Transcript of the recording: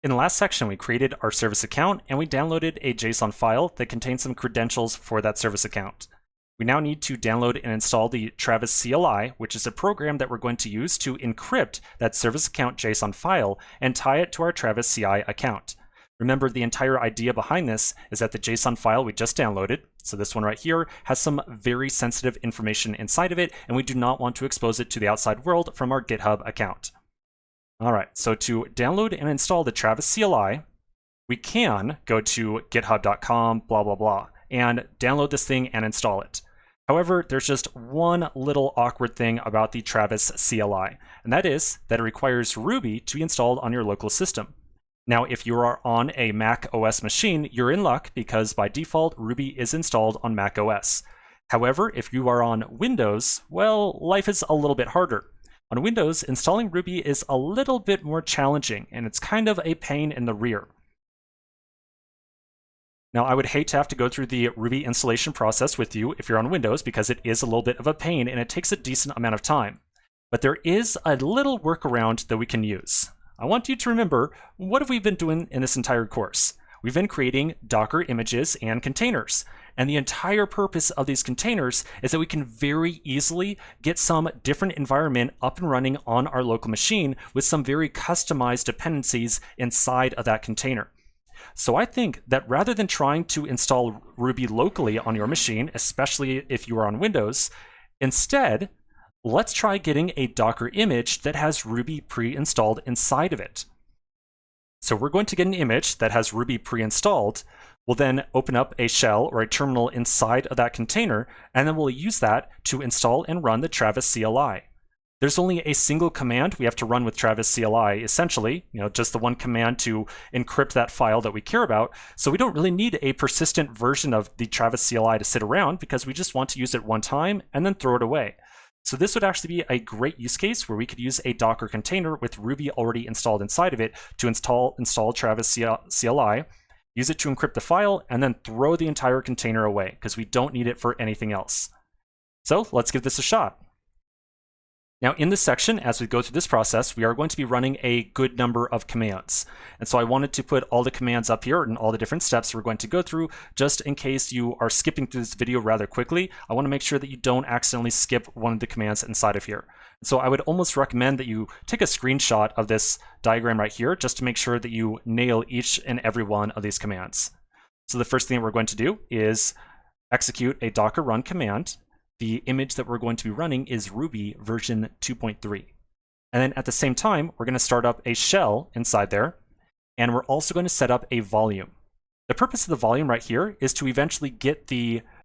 In the last section, we created our service account and we downloaded a JSON file that contains some credentials for that service account. We now need to download and install the Travis CLI, which is a program that we're going to use to encrypt that service account JSON file and tie it to our Travis CI account. Remember, the entire idea behind this is that the JSON file we just downloaded, so this one right here, has some very sensitive information inside of it, and we do not want to expose it to the outside world from our GitHub account. All right, so to download and install the Travis CLI, we can go to github.com, blah, blah, blah, and download this thing and install it. However, there's just one little awkward thing about the Travis CLI, and that is that it requires Ruby to be installed on your local system. Now, if you are on a Mac OS machine, you're in luck because by default, Ruby is installed on Mac OS. However, if you are on Windows, well, life is a little bit harder. On Windows, installing Ruby is a little bit more challenging, and it's kind of a pain in the rear. Now, I would hate to have to go through the Ruby installation process with you if you're on Windows because it is a little bit of a pain and it takes a decent amount of time. But there is a little workaround that we can use. I want you to remember, what have we been doing in this entire course? We've been creating Docker images and containers. And the entire purpose of these containers is that we can very easily get some different environment up and running on our local machine with some very customized dependencies inside of that container. So I think that rather than trying to install Ruby locally on your machine, especially if you are on Windows, instead, let's try getting a Docker image that has Ruby pre-installed inside of it. So we're going to get an image that has Ruby pre-installed. We'll then open up a shell or a terminal inside of that container, and then we'll use that to install and run the Travis CLI. There's only a single command we have to run with Travis CLI, essentially, just the one command to encrypt that file that we care about. So we don't really need a persistent version of the Travis CLI to sit around because we just want to use it one time and then throw it away. So this would actually be a great use case where we could use a Docker container with Ruby already installed inside of it to install Travis CLI, use it to encrypt the file, and then throw the entire container away because we don't need it for anything else. So let's give this a shot. Now in this section, as we go through this process, we are going to be running a good number of commands. And so I wanted to put all the commands up here and all the different steps we're going to go through, just in case you are skipping through this video rather quickly. I want to make sure that you don't accidentally skip one of the commands inside of here. So I would almost recommend that you take a screenshot of this diagram right here, just to make sure that you nail each and every one of these commands. So the first thing that we're going to do is execute a Docker run command. The image that we're going to be running is Ruby version 2.3. And then at the same time, we're going to start up a shell inside there, and we're also going to set up a volume. The purpose of the volume right here is to eventually get the